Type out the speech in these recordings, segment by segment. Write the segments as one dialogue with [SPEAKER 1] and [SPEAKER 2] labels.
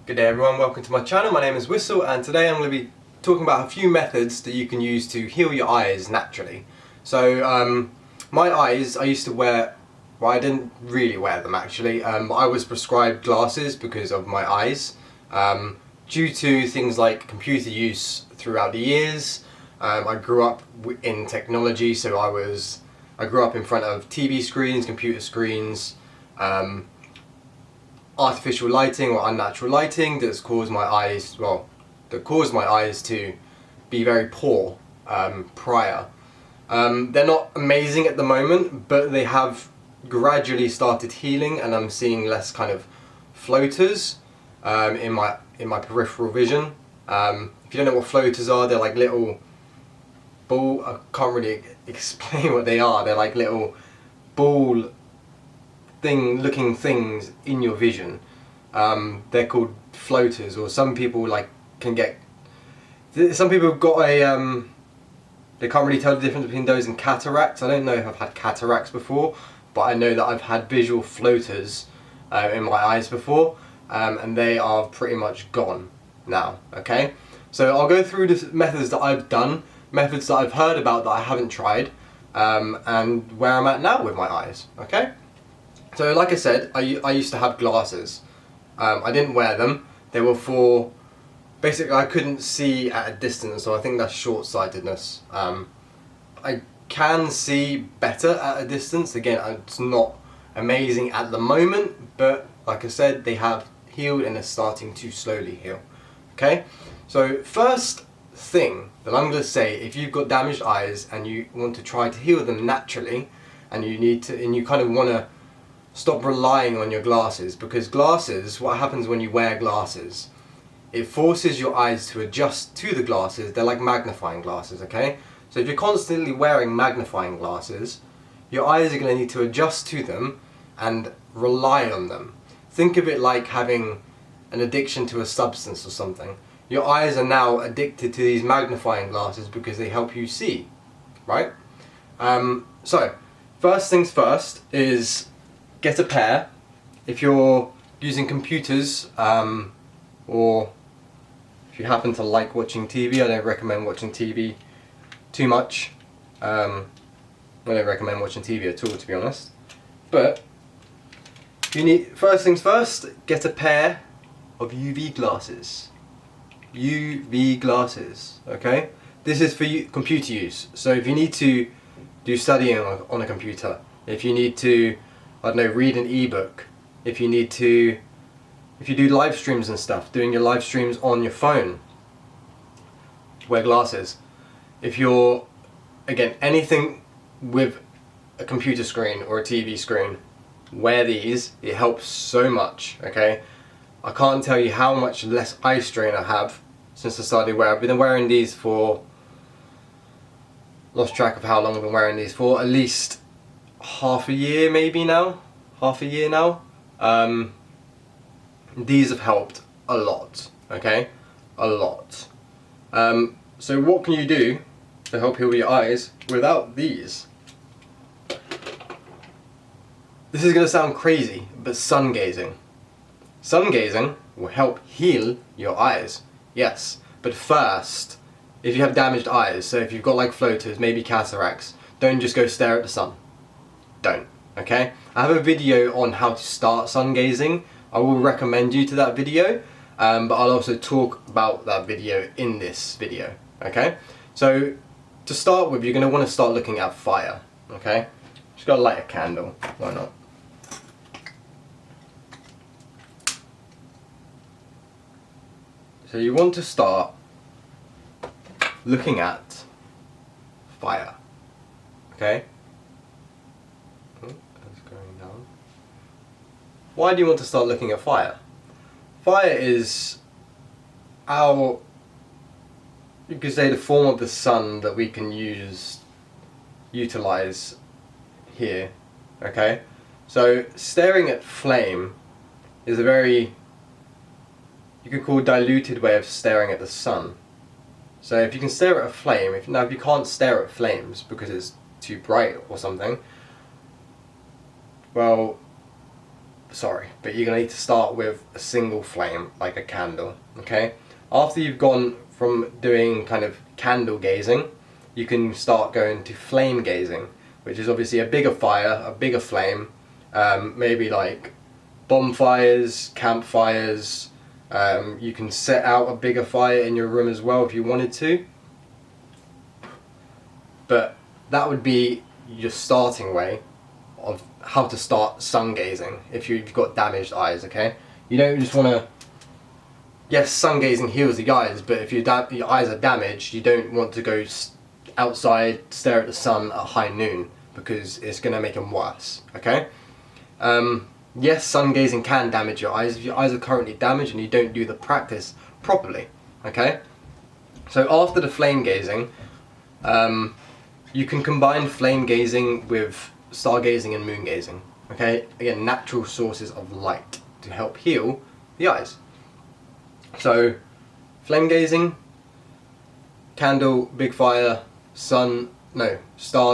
[SPEAKER 1] Good day everyone, welcome to my channel. My name is Wysol and today I'm going to be talking about a few methods that you can use to heal your eyes naturally. So my eyes, I used to wear, well I didn't really wear them actually, I was prescribed glasses because of my eyes due to things like computer use throughout the years. I grew up in technology, so I grew up in front of TV screens, computer screens, artificial lighting or unnatural lighting that's caused my eyes, to be very poor prior. They're not amazing at the moment, but they have gradually started healing, and I'm seeing less kind of floaters in my peripheral vision. If you don't know what floaters are, they're like little ball. I can't really explain what they are. They're like little ball looking things in your vision. They're called floaters, or some people some people have got a they can't really tell the difference between those and cataracts. I don't know if I've had cataracts before, but I know that I've had visual floaters in my eyes before, and they are pretty much gone now. Okay, so I'll go through the methods that I've done, methods that I've heard about that I haven't tried, and where I'm at now with my eyes. Okay. So like I said, I used to have glasses. I didn't wear them. They were for, basically I couldn't see at a distance, so I think that's short-sightedness. I can see better at a distance. Again, it's not amazing at the moment, but like I said, they have healed and are starting to slowly heal. Okay? So first thing that I'm going to say, if you've got damaged eyes and you want to try to heal them naturally, and you kind of want to stop relying on your glasses, because glasses, what happens when you wear glasses, it forces your eyes to adjust to the glasses. They're like magnifying glasses, okay? So if you're constantly wearing magnifying glasses, your eyes are going to need to adjust to them and rely on them. Think of it like having an addiction to a substance or something. Your eyes are now addicted to these magnifying glasses because they help you see, right? So first things first is get a pair. If you're using computers, or if you happen to like watching TV, I don't recommend watching TV too much. I don't recommend watching TV at all, to be honest. But you need, first things first, get a pair of UV glasses. UV glasses, okay? This is for computer use. So if you need to do studying on a computer, if you need to, I don't know, read an ebook, if you do live streams and stuff, doing your live streams on your phone, wear glasses. If you're, again, anything with a computer screen or a TV screen, wear these. It helps so much, okay? I can't tell you how much less eye strain I have since I started wearing. I've been wearing these for, lost track of how long I've been wearing these for, at least half a year now. These have helped a lot, okay? A lot. So what can you do to help heal your eyes without these? This is going to sound crazy, but sun gazing. Sun gazing will help heal your eyes, yes. But first, if you have damaged eyes, so if you've got like floaters, maybe cataracts, don't just go stare at the sun. Don't, okay? I have a video on how to start sun gazing. I will recommend you to that video, but I'll also talk about that video in this video, okay? So to start with, you're going to want to start looking at fire, okay? Just got to light a candle, why not? So you want to start looking at fire, okay? Going down. Why do you want to start looking at fire? Fire is you could say, the form of the sun that we can utilize here, okay? So staring at flame is a very, you could call, diluted way of staring at the sun. So if you can stare at a flame, if you can't stare at flames because it's too bright or something, well, sorry, but you're going to need to start with a single flame, like a candle, okay? After you've gone from doing kind of candle gazing, you can start going to flame gazing, which is obviously a bigger fire, a bigger flame, maybe like bonfires, campfires. You can set out a bigger fire in your room as well if you wanted to, but that would be your starting way of how to start sun gazing if you've got damaged eyes, okay? You don't just want to, yes, sun gazing heals the eyes, but if your eyes are damaged, you don't want to go outside, stare at the sun at high noon, because it's going to make them worse, okay? Yes, sun gazing can damage your eyes if your eyes are currently damaged and you don't do the practice properly, okay? So after the flame gazing, you can combine flame gazing with stargazing and moon gazing, okay? Again, natural sources of light to help heal the eyes. So, flame gazing, candle, big fire, stars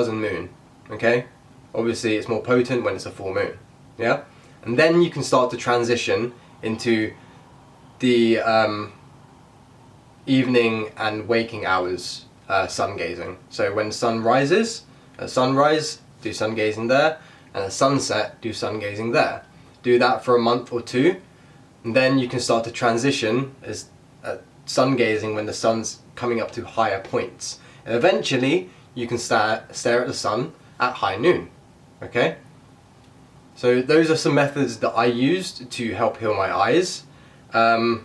[SPEAKER 1] and moon, okay? Obviously it's more potent when it's a full moon, yeah? And then you can start to transition into the evening and waking hours sun gazing. So when sun rises, at sunrise, do sun gazing there, and at sunset, do sun gazing there. Do that for a month or two, and then you can start to transition as sun gazing when the sun's coming up to higher points. And eventually, you can stare at the sun at high noon, okay? So those are some methods that I used to help heal my eyes. I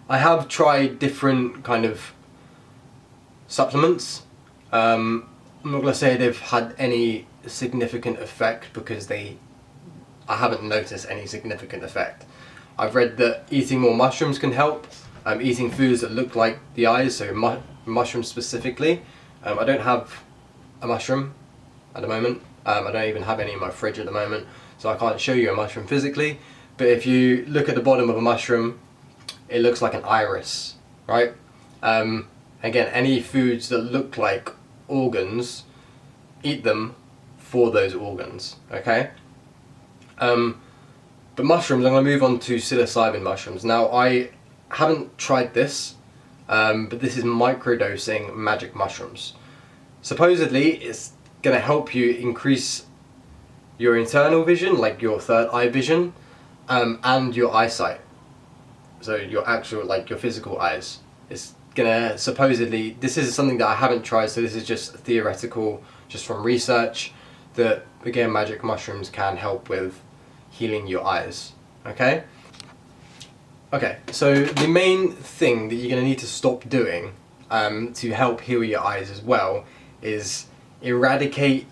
[SPEAKER 1] have tried different kind of supplements. I'm not going to say they've had any significant effect because I haven't noticed any significant effect. I've read that eating more mushrooms can help, eating foods that look like the eyes, so mushrooms specifically. I don't have a mushroom at the moment. I don't even have any in my fridge at the moment, so I can't show you a mushroom physically, but if you look at the bottom of a mushroom, it looks like an iris, right? Again, any foods that look like organs, eat them for those organs, okay? But mushrooms, I'm going to move on to psilocybin mushrooms. Now, I haven't tried this, but this is microdosing magic mushrooms. Supposedly, it's going to help you increase your internal vision, like your third eye vision, and your eyesight. So your actual, like your physical eyes. It's gonna supposedly, this is something that I haven't tried, so this is just theoretical, just from research, that again magic mushrooms can help with healing your eyes, okay? Okay, so the main thing that you're gonna need to stop doing to help heal your eyes as well is eradicate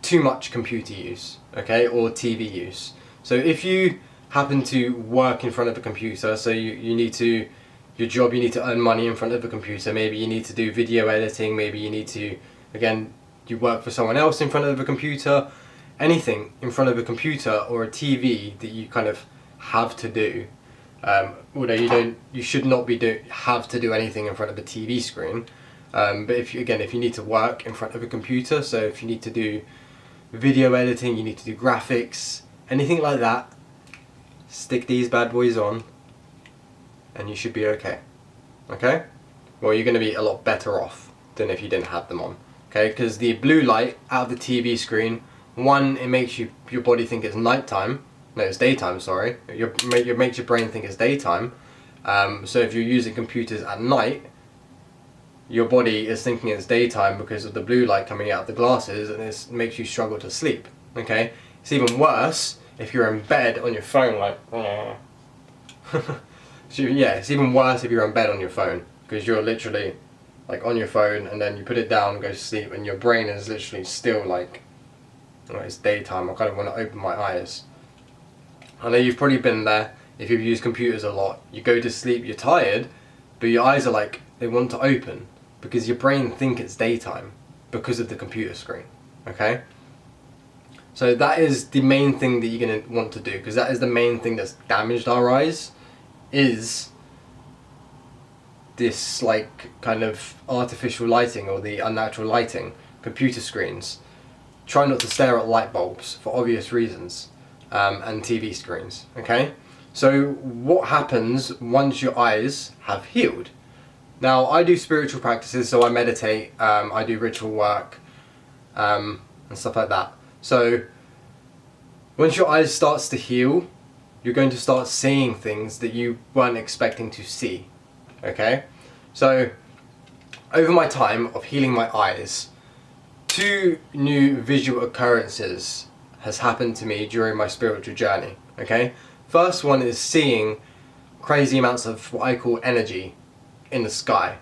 [SPEAKER 1] too much computer use, okay, or TV use. So if you happen to work in front of a computer, so you need to, your job, you need to earn money in front of a computer, maybe you need to do video editing, maybe you need to, again, you work for someone else in front of a computer, anything in front of a computer or a TV that you kind of have to do, although you should not have to do anything in front of a TV screen, but if you need to work in front of a computer, so if you need to do video editing, you need to do graphics, anything like that, stick these bad boys on and you should be okay, okay? Well, you're going to be a lot better off than if you didn't have them on, okay? Because the blue light out of the TV screen, one, it makes your body think it's nighttime, no, it's daytime, sorry. It makes your brain think it's daytime, so if you're using computers at night, your body is thinking it's daytime because of the blue light coming out of the glasses, and it makes you struggle to sleep, okay? It's even worse if you're in bed on your phone, like, so yeah, it's even worse if you're in bed on your phone, because you're literally like on your phone and then you put it down and go to sleep and your brain is literally still like, oh, it's daytime, I kind of want to open my eyes. I know you've probably been there if you've used computers a lot. You go to sleep, you're tired, but your eyes are like, they want to open because your brain thinks it's daytime because of the computer screen, okay? So that is the main thing that you're going to want to do, because that is the main thing that's damaged our eyes, is this like kind of artificial lighting or the unnatural lighting, computer screens. Try not to stare at light bulbs for obvious reasons. and TV screens. Okay, so what happens once your eyes have healed? Now, I do spiritual practices, so I meditate, I do ritual work, and stuff like that. So once your eyes starts to heal, you're going to start seeing things that you weren't expecting to see. Okay, so over my time of healing my eyes, 2 new visual occurrences has happened to me during my spiritual journey. Okay, first one is seeing crazy amounts of what I call energy in the sky.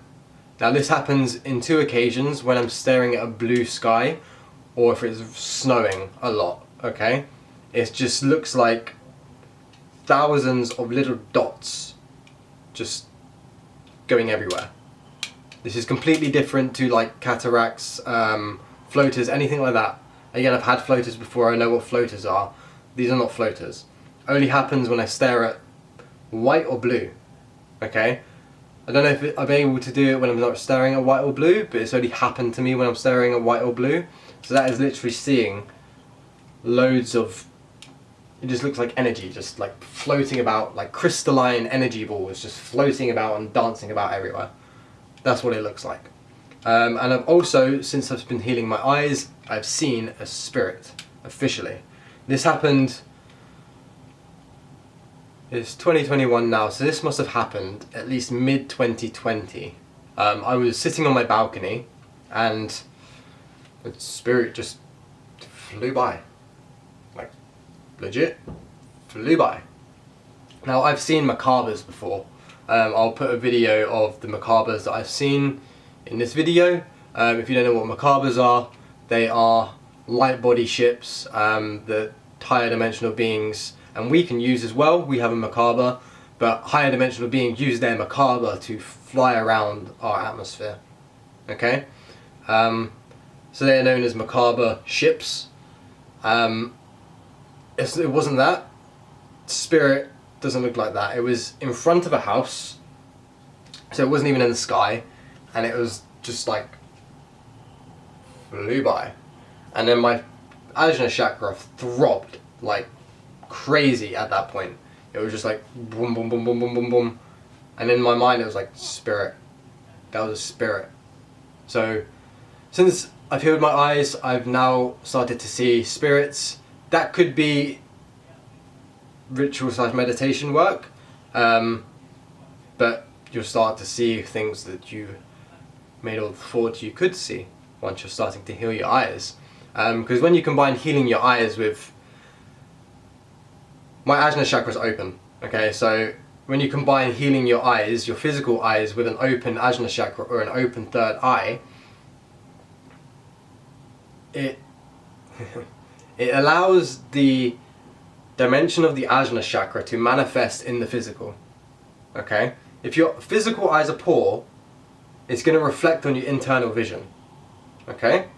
[SPEAKER 1] Now this happens in 2 occasions: when I'm staring at a blue sky, or if it's snowing a lot. Okay, it just looks like thousands of little dots just going everywhere. This is completely different to like cataracts, floaters, anything like that. Again, I've had floaters before, I know what floaters are. These are not floaters. Only happens when I stare at white or blue. Okay, I don't know if I'm able to do it when I'm not staring at white or blue, but it's only happened to me when I'm staring at white or blue. So that is literally seeing loads of, it just looks like energy just like floating about, like crystalline energy balls just floating about and dancing about everywhere. That's what it looks like. And I've also, since I've been healing my eyes, I've seen a spirit officially. This happened, it's 2021 now, so this must have happened at least mid-2020. I was sitting on my balcony and the spirit just flew by. Like, legit, flew by. Now, I've seen macabres before. I'll put a video of the macabres that I've seen in this video. If you don't know what macabres are, they are light body ships, the higher dimensional beings, and we can use as well. We have a macabre, but higher dimensional beings use their macabre to fly around our atmosphere. Okay, so they are known as macabre ships. It wasn't that. Spirit doesn't look like that. It was in front of a house, so it wasn't even in the sky, and it was just like flew by, and then my ajna chakra throbbed like crazy at that point. It was just like boom, boom, boom, boom, boom, boom, boom, and in my mind it was like spirit. That was a spirit. So since I've healed my eyes, I've now started to see spirits. That could be ritual / meditation work, but you'll start to see things that you may not have thought you could see once you're starting to heal your eyes. Because when you combine healing your eyes with, my ajna chakra is open, okay, so when you combine healing your eyes, your physical eyes, with an open ajna chakra or an open third eye, it it allows the dimension of the ajna chakra to manifest in the physical. Okay, if your physical eyes are poor, it's going to reflect on your internal vision. Okay,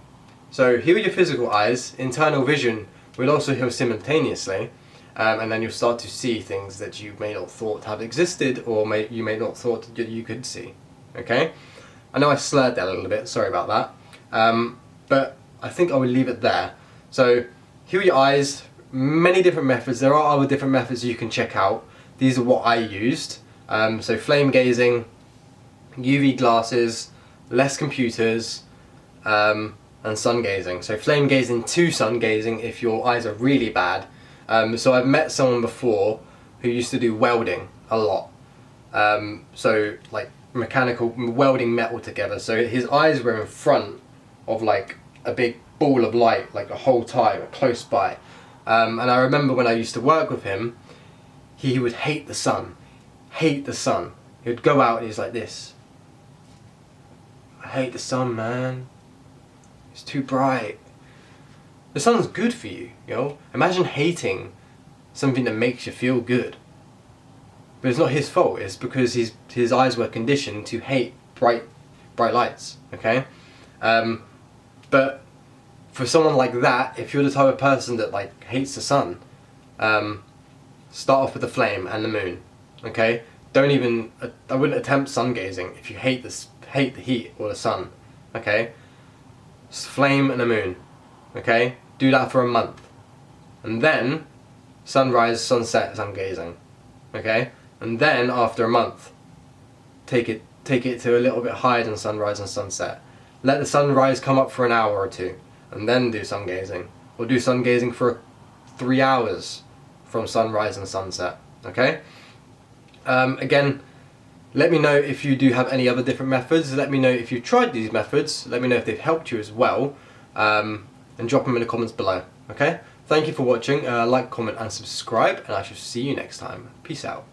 [SPEAKER 1] so heal your physical eyes, internal vision will also heal simultaneously, and then you'll start to see things that you may not thought have existed, or you may not thought that you could see. Okay, I know I slurred that a little bit, sorry about that, but I think I will leave it there. So heal your eyes, many different methods. There are other different methods you can check out. These are what I used. So flame gazing, UV glasses, less computers, and sun gazing. So flame gazing to sun gazing if your eyes are really bad. So I've met someone before who used to do welding a lot. So like mechanical welding metal together. So his eyes were in front of like a big ball of light like the whole time, close by. And I remember when I used to work with him, he would hate the sun. Hate the sun. He would go out and he's like this. I hate the sun, man. It's too bright. The sun's good for you, yo. Imagine hating something that makes you feel good. But it's not his fault. It's because his eyes were conditioned to hate bright lights. Okay. But for someone like that, if you're the type of person that like hates the sun, start off with the flame and the moon. Okay. Don't even. I wouldn't attempt sun gazing if you hate the heat or the sun. Okay. It's flame and the moon. Okay. Do that for a month, and then sunrise, sunset, sun gazing. Okay? And then after a month, take it to a little bit higher than sunrise and sunset. Let the sunrise come up for an hour or two, and then do sun gazing. Or do sun gazing for 3 hours from sunrise and sunset. Okay? Again, let me know if you do have any other different methods. Let me know if you've tried these methods. Let me know if they've helped you as well. And drop them in the comments below. Okay? Thank you for watching. Like, comment and subscribe, and I shall see you next time. Peace out.